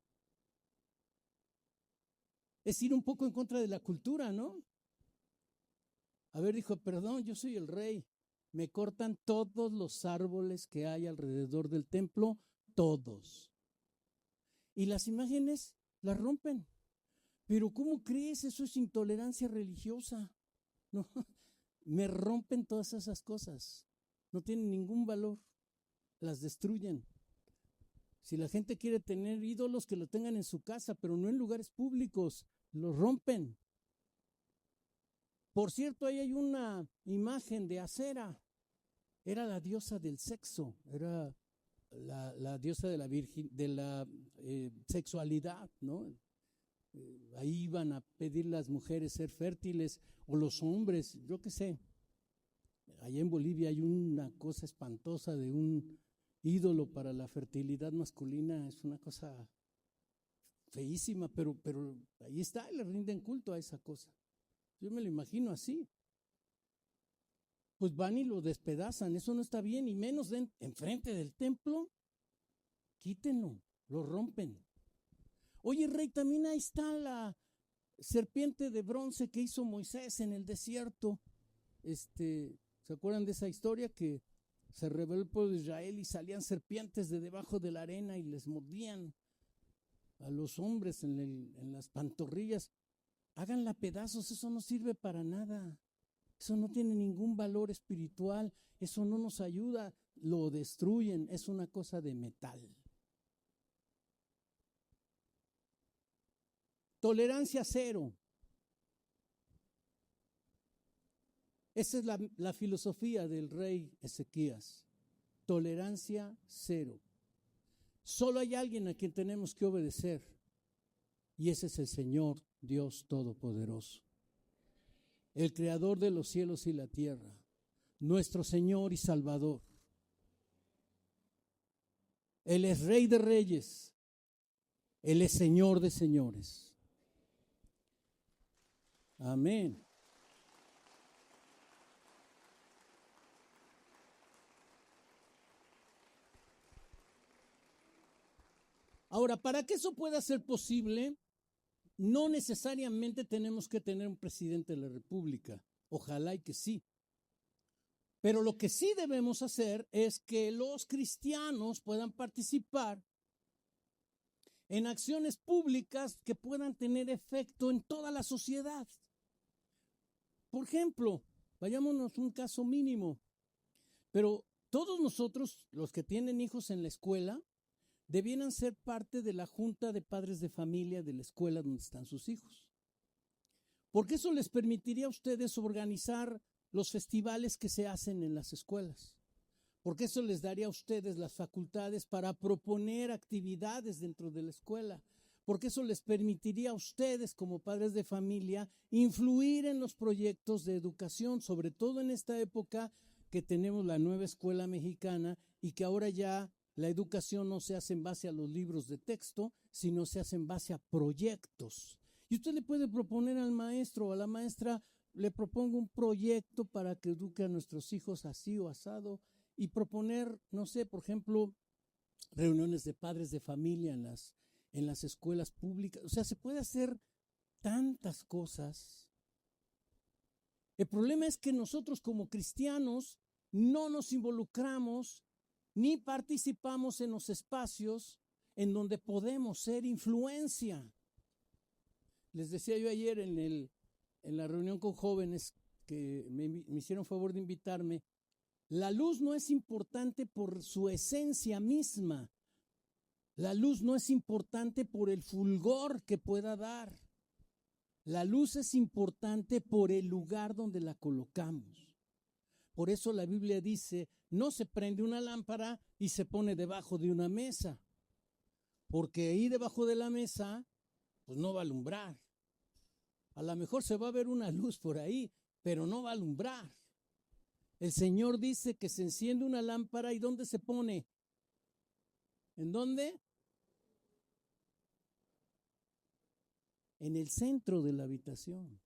Es ir un poco en contra de la cultura, ¿no? A ver, dijo, perdón, yo soy el rey. Me cortan todos los árboles que hay alrededor del templo, todos. Y las imágenes las rompen. Pero ¿cómo crees? Eso es intolerancia religiosa. No, me rompen todas esas cosas. No tienen ningún valor. Las destruyen. Si la gente quiere tener ídolos, que lo tengan en su casa, pero no en lugares públicos. Los rompen. Por cierto, ahí hay una imagen de Acera. Era la diosa del sexo. Era la diosa de la sexualidad, ¿no? Ahí iban a pedir las mujeres ser fértiles, o los hombres, yo qué sé. Allá en Bolivia hay una cosa espantosa de un ídolo para la fertilidad masculina, es una cosa feísima, pero ahí está, le rinden culto a esa cosa. Yo me lo imagino así. Pues van y lo despedazan, eso no está bien, y menos enfrente del templo, quítenlo, lo rompen. Oye, rey, también ahí está la serpiente de bronce que hizo Moisés en el desierto. ¿Se acuerdan de esa historia? Que se rebeló el pueblo de Israel y salían serpientes de debajo de la arena y les mordían a los hombres en las pantorrillas. Háganla pedazos, eso no sirve para nada. Eso no tiene ningún valor espiritual, eso no nos ayuda, lo destruyen, es una cosa de metal. Tolerancia cero. Esa es la filosofía del rey Ezequías. Tolerancia cero. Solo hay alguien a quien tenemos que obedecer, y ese es el Señor Dios Todopoderoso, el Creador de los cielos y la tierra, nuestro Señor y Salvador. Él es Rey de reyes, Él es Señor de señores. Amén. Ahora, para que eso pueda ser posible, no necesariamente tenemos que tener un presidente de la República. Ojalá y que sí. Pero lo que sí debemos hacer es que los cristianos puedan participar en acciones públicas que puedan tener efecto en toda la sociedad. Por ejemplo, vayámonos a un caso mínimo, pero todos nosotros, los que tienen hijos en la escuela, debieran ser parte de la junta de padres de familia de la escuela donde están sus hijos. Porque eso les permitiría a ustedes organizar los festivales que se hacen en las escuelas. Porque eso les daría a ustedes las facultades para proponer actividades dentro de la escuela. Porque eso les permitiría a ustedes como padres de familia influir en los proyectos de educación, sobre todo en esta época que tenemos la nueva escuela mexicana y que ahora ya la educación no se hace en base a los libros de texto, sino se hace en base a proyectos. Y usted le puede proponer al maestro o a la maestra, le propongo un proyecto para que eduque a nuestros hijos así o asado, y proponer, no sé, por ejemplo, reuniones de padres de familia en las escuelas públicas. O sea, se puede hacer tantas cosas. El problema es que nosotros como cristianos no nos involucramos ni participamos en los espacios en donde podemos ser influencia. Les decía yo ayer en la reunión con jóvenes que me hicieron favor de invitarme, La luz no es importante por su esencia misma. La luz no es importante por el fulgor que pueda dar. La luz es importante por el lugar donde la colocamos. Por eso la Biblia dice, no se prende una lámpara y se pone debajo de una mesa, porque ahí debajo de la mesa, pues no va a alumbrar. A lo mejor se va a ver una luz por ahí, pero no va a alumbrar. El Señor dice que se enciende una lámpara y ¿dónde se pone? ¿En dónde? En el centro de la habitación.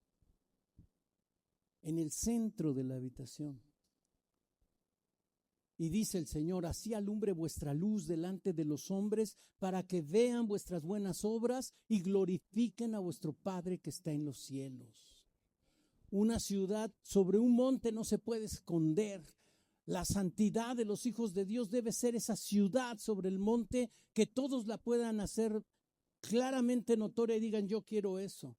En el centro de la habitación. Y dice el Señor, así alumbre vuestra luz delante de los hombres, para que vean vuestras buenas obras y glorifiquen a vuestro Padre que está en los cielos. Una ciudad sobre un monte no se puede esconder. La santidad de los hijos de Dios debe ser esa ciudad sobre el monte, que todos la puedan hacer claramente notoria y digan, yo quiero eso.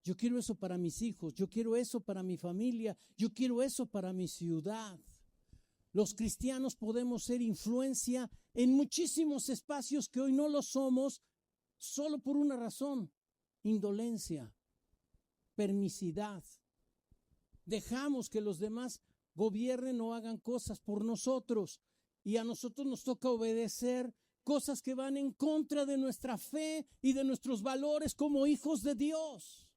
Yo quiero eso para mis hijos, yo quiero eso para mi familia, yo quiero eso para mi ciudad. Los cristianos podemos ser influencia en muchísimos espacios que hoy no lo somos, solo por una razón: indolencia, permisidad. Dejamos que los demás gobiernen o hagan cosas por nosotros, y a nosotros nos toca obedecer cosas que van en contra de nuestra fe y de nuestros valores como hijos de Dios.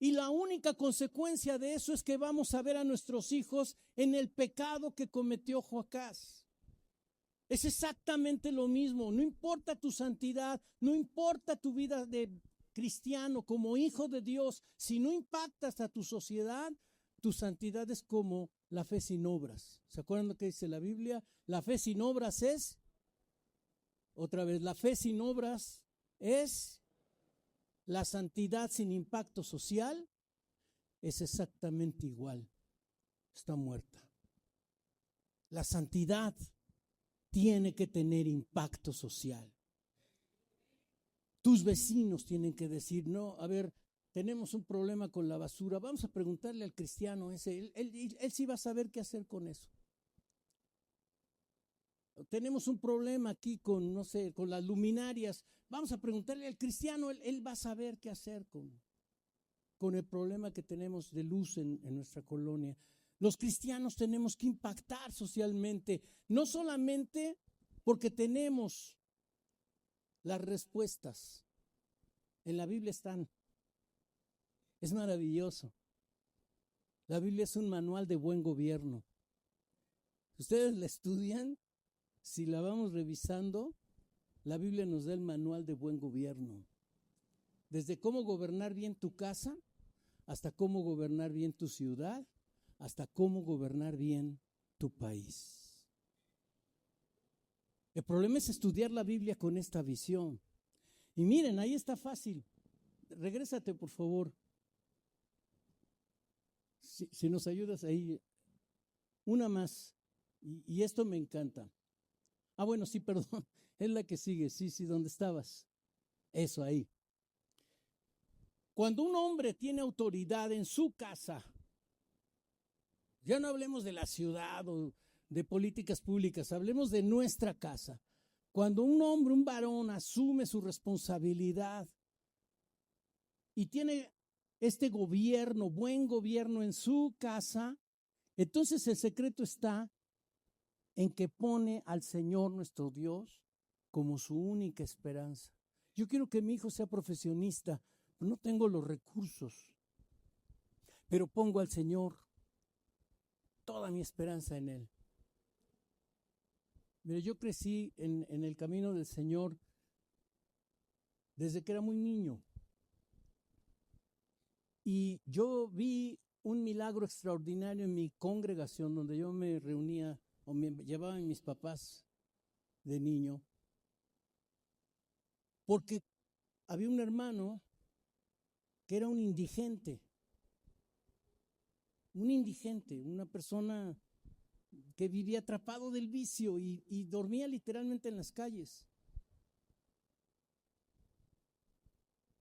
Y la única consecuencia de eso es que vamos a ver a nuestros hijos en el pecado que cometió Joacás. Es exactamente lo mismo. No importa tu santidad, no importa tu vida de cristiano como hijo de Dios, si no impactas a tu sociedad, tu santidad es como la fe sin obras. ¿Se acuerdan lo que dice la Biblia? La fe sin obras es, otra vez, la fe sin obras es... La santidad sin impacto social es exactamente igual. Está muerta. La santidad tiene que tener impacto social. Tus vecinos tienen que decir, no, a ver, tenemos un problema con la basura, vamos a preguntarle al cristiano ese, él sí va a saber qué hacer con eso. Tenemos un problema aquí con, no sé, con las luminarias, vamos a preguntarle al cristiano, él va a saber qué hacer con el problema que tenemos de luz en nuestra colonia. Los cristianos tenemos que impactar socialmente, no solamente porque tenemos las respuestas. En la Biblia están. Es maravilloso. La Biblia es un manual de buen gobierno. Ustedes la estudian, si la vamos revisando, la Biblia nos da el manual de buen gobierno. Desde cómo gobernar bien tu casa, hasta cómo gobernar bien tu ciudad, hasta cómo gobernar bien tu país. El problema es estudiar la Biblia con esta visión. Y miren, ahí está fácil. Regrésate, por favor. Si nos ayudas ahí. Una más. Y esto me encanta. Ah, bueno, sí, perdón. Es la que sigue. Sí, ¿dónde estabas? Eso, ahí. Cuando un hombre tiene autoridad en su casa, ya no hablemos de la ciudad o de políticas públicas, hablemos de nuestra casa. Cuando un hombre, un varón, asume su responsabilidad y tiene este gobierno, buen gobierno en su casa, entonces el secreto está en que pone al Señor nuestro Dios como su única esperanza. Yo quiero que mi hijo sea profesionista, no tengo los recursos, pero pongo al Señor toda mi esperanza en Él. Mire, yo crecí en el camino del Señor desde que era muy niño. Y yo vi un milagro extraordinario en mi congregación donde yo me reunía o me llevaban mis papás de niño. Porque había un hermano que era un indigente, una persona que vivía atrapado del vicio y dormía literalmente en las calles.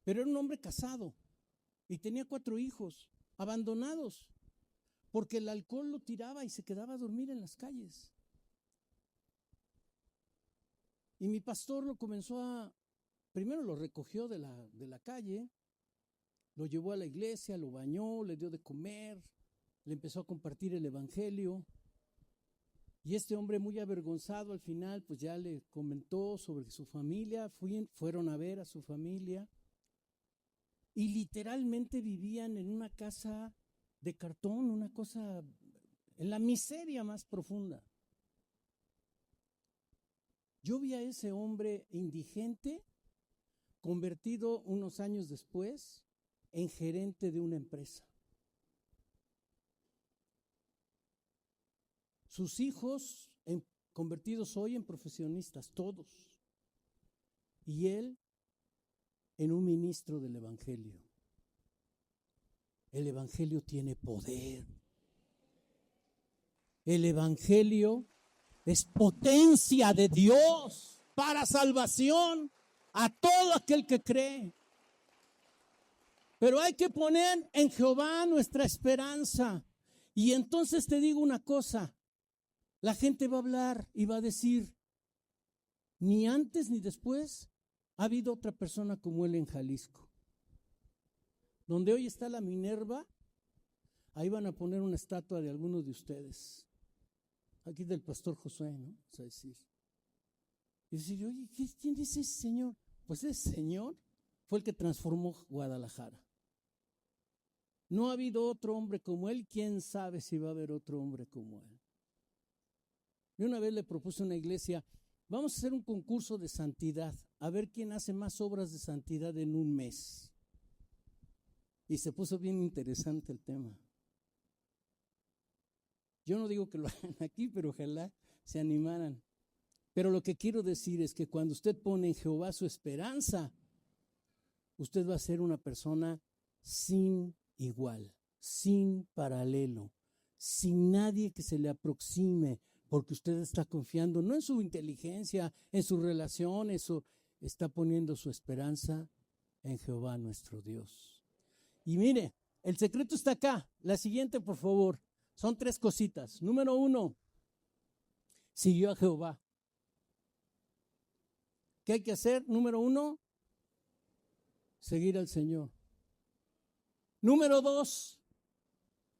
Pero era un hombre casado y tenía 4 hijos abandonados, porque el alcohol lo tiraba y se quedaba a dormir en las calles. Y mi pastor lo comenzó primero lo recogió de la calle, lo llevó a la iglesia, lo bañó, le dio de comer, le empezó a compartir el evangelio. Y este hombre, muy avergonzado al final, pues ya le comentó sobre su familia, fueron a ver a su familia y literalmente vivían en una casa de cartón, una cosa en la miseria más profunda. Yo vi a ese hombre indigente convertido unos años después en gerente de una empresa. Sus hijos convertidos hoy en profesionistas, todos. Y él en un ministro del evangelio. El evangelio tiene poder. El evangelio es potencia de Dios para salvación a todo aquel que cree. Pero hay que poner en Jehová nuestra esperanza. Y entonces te digo una cosa, la gente va a hablar y va a decir, ni antes ni después ha habido otra persona como él en Jalisco. Donde hoy está la Minerva, ahí van a poner una estatua de algunos de ustedes. Aquí del pastor Josué, ¿no? Vamos a decir. Y decir, oye, ¿quién es ese señor? Pues ese señor fue el que transformó Guadalajara. No ha habido otro hombre como él, quién sabe si va a haber otro hombre como él. Yo una vez le propuse a una iglesia, vamos a hacer un concurso de santidad, a ver quién hace más obras de santidad en un mes. Y se puso bien interesante el tema. Yo no digo que lo hagan aquí, pero ojalá se animaran. Pero lo que quiero decir es que cuando usted pone en Jehová su esperanza, usted va a ser una persona sin igual, sin paralelo, sin nadie que se le aproxime, porque usted está confiando no en su inteligencia, en sus relaciones, o está poniendo su esperanza en Jehová nuestro Dios. Y mire, el secreto está acá. La siguiente, por favor. Son 3 cositas. Número 1, siguió a Jehová. ¿Qué hay que hacer? Número 1, seguir al Señor. Número 2,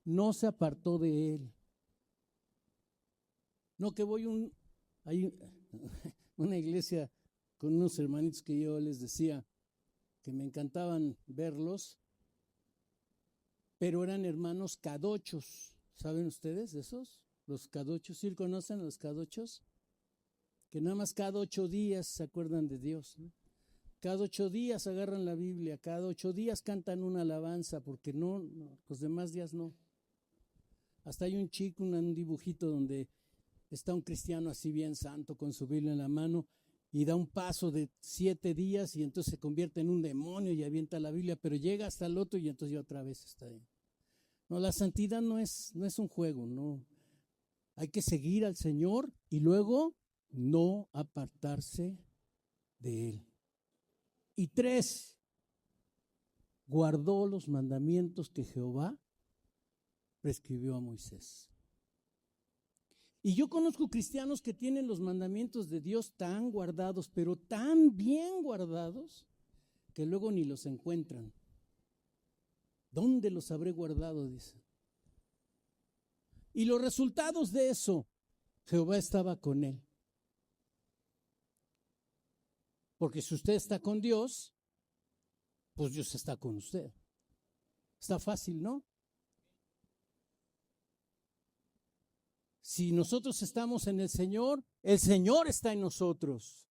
no se apartó de él. No que hay una iglesia con unos hermanitos que yo les decía que me encantaban verlos, pero eran hermanos cadochos. ¿Saben ustedes de esos? Los cadochos, ¿sí conocen a los cadochos? Que nada más cada 8 días se acuerdan de Dios, ¿no? Cada 8 días agarran la Biblia, cada 8 días cantan una alabanza, porque no, los demás días no. Hasta hay un chico, un dibujito donde está un cristiano así bien santo con su Biblia en la mano y da un paso de 7 días y entonces se convierte en un demonio y avienta la Biblia, pero llega hasta el otro y entonces ya otra vez está ahí. No, la santidad no es un juego, no. Hay que seguir al Señor y luego no apartarse de Él. Y 3, guardó los mandamientos que Jehová prescribió a Moisés. Y yo conozco cristianos que tienen los mandamientos de Dios tan guardados, pero tan bien guardados, que luego ni los encuentran. ¿Dónde los habré guardado? Dice. Y los resultados de eso, Jehová estaba con él. Porque si usted está con Dios, pues Dios está con usted. Está fácil, ¿no? Si nosotros estamos en el Señor está en nosotros.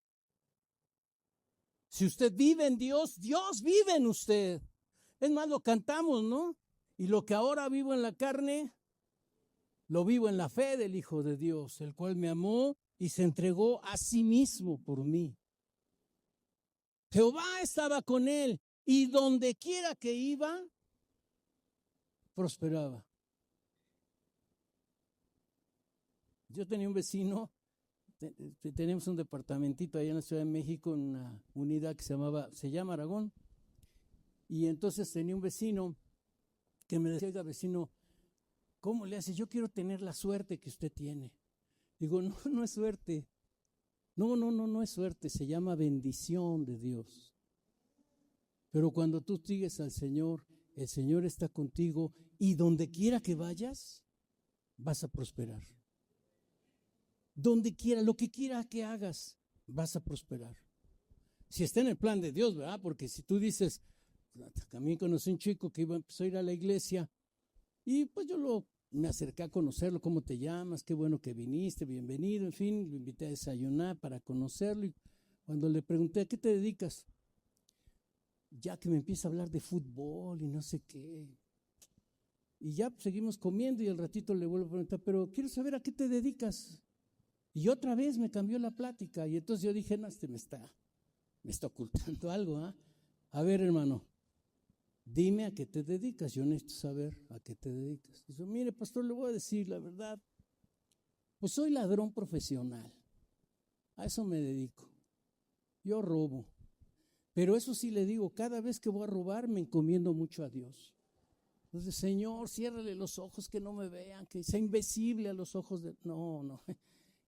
Si usted vive en Dios, Dios vive en usted. Es más, lo cantamos, ¿no? Y lo que ahora vivo en la carne, lo vivo en la fe del Hijo de Dios, el cual me amó y se entregó a sí mismo por mí. Jehová estaba con él y donde quiera que iba, prosperaba. Yo tenía un vecino, tenemos un departamentito allá en la Ciudad de México, en una unidad que se llama Aragón, y entonces tenía un vecino que me decía, oiga, vecino, ¿Cómo le hace? Yo quiero tener la suerte que usted tiene. Digo, no, no es suerte. No es suerte, se llama bendición de Dios. Pero cuando tú sigues al Señor, el Señor está contigo y donde quiera que vayas, vas a prosperar. Donde quiera, lo que quiera que hagas, vas a prosperar. Si está en el plan de Dios, ¿verdad? Porque si tú dices, también conocí un chico que empezó a ir a la iglesia y pues me acerqué a conocerlo, ¿cómo te llamas? Qué bueno que viniste, bienvenido, en fin, lo invité a desayunar para conocerlo y cuando le pregunté, ¿a qué te dedicas? Ya que me empieza a hablar de fútbol y no sé qué. Y ya pues, seguimos comiendo y al ratito le vuelvo a preguntar, pero quiero saber a qué te dedicas. Y otra vez me cambió la plática y entonces yo dije, no, me está ocultando algo, ¿ah? A ver, hermano, dime a qué te dedicas, yo necesito saber a qué te dedicas. Dice, mire, pastor, le voy a decir la verdad, pues soy ladrón profesional, a eso me dedico, yo robo, pero eso sí le digo, cada vez que voy a robar me encomiendo mucho a Dios. Entonces, Señor, ciérrale los ojos que no me vean, que sea invisible a los ojos de... No,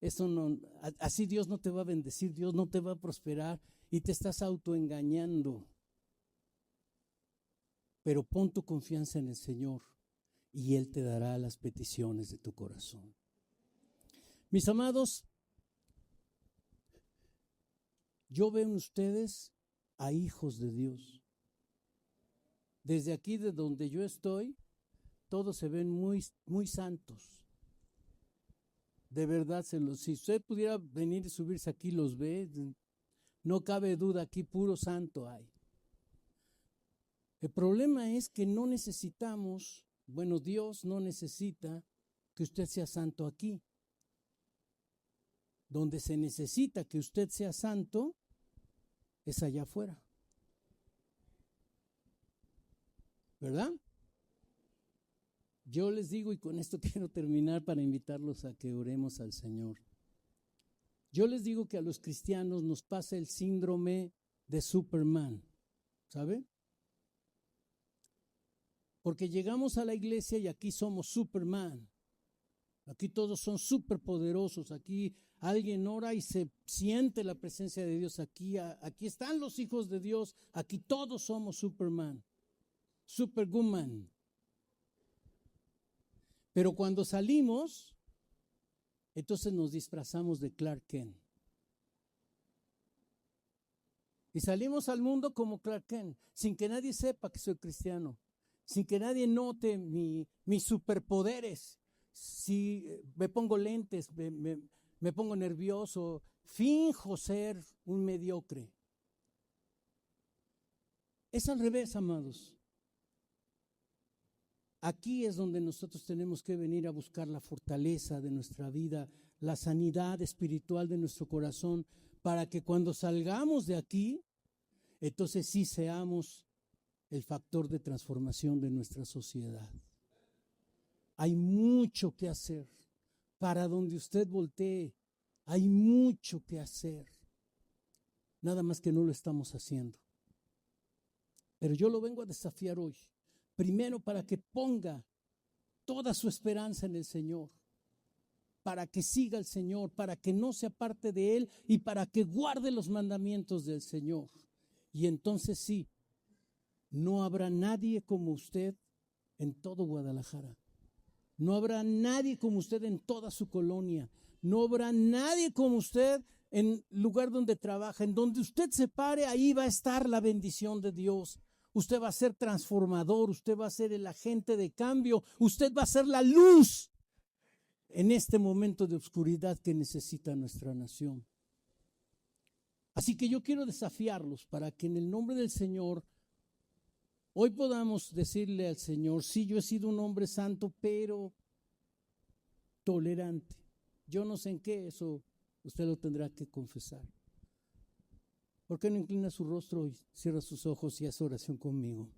eso no, así Dios no te va a bendecir, Dios no te va a prosperar y te estás autoengañando. Pero pon tu confianza en el Señor y Él te dará las peticiones de tu corazón. Mis amados, yo veo en ustedes a hijos de Dios. Desde aquí, de donde yo estoy, todos se ven muy, muy santos. De verdad, si usted pudiera venir y subirse aquí, los ve, no cabe duda, aquí puro santo hay. El problema es que no necesitamos, Dios no necesita que usted sea santo aquí. Donde se necesita que usted sea santo es allá afuera. ¿Verdad? Yo les digo, y con esto quiero terminar para invitarlos a que oremos al Señor. Yo les digo que a los cristianos nos pasa el síndrome de Superman, ¿sabe? Porque llegamos a la iglesia y aquí somos Superman. Aquí todos son superpoderosos. Aquí alguien ora y se siente la presencia de Dios. Aquí están los hijos de Dios. Aquí todos somos Superman, Superwoman. Pero cuando salimos, entonces nos disfrazamos de Clark Kent. Y salimos al mundo como Clark Kent, sin que nadie sepa que soy cristiano, sin que nadie note mis superpoderes. Si me pongo lentes, me pongo nervioso, finjo ser un mediocre. Es al revés, amados. Aquí es donde nosotros tenemos que venir a buscar la fortaleza de nuestra vida, la sanidad espiritual de nuestro corazón, para que cuando salgamos de aquí, entonces sí seamos el factor de transformación de nuestra sociedad. Hay mucho que hacer. Para donde usted voltee, hay mucho que hacer. Nada más que no lo estamos haciendo. Pero yo lo vengo a desafiar hoy. Primero, para que ponga toda su esperanza en el Señor, para que siga al Señor, para que no se aparte de Él y para que guarde los mandamientos del Señor. Y entonces sí, no habrá nadie como usted en todo Guadalajara. No habrá nadie como usted en toda su colonia. No habrá nadie como usted en el lugar donde trabaja. En donde usted se pare, ahí va a estar la bendición de Dios. Usted va a ser transformador, usted va a ser el agente de cambio, usted va a ser la luz en este momento de oscuridad que necesita nuestra nación. Así que yo quiero desafiarlos para que en el nombre del Señor hoy podamos decirle al Señor, sí, yo he sido un hombre santo, pero tolerante. Yo no sé en qué, eso usted lo tendrá que confesar. ¿Por qué no inclina su rostro y cierra sus ojos y hace oración conmigo?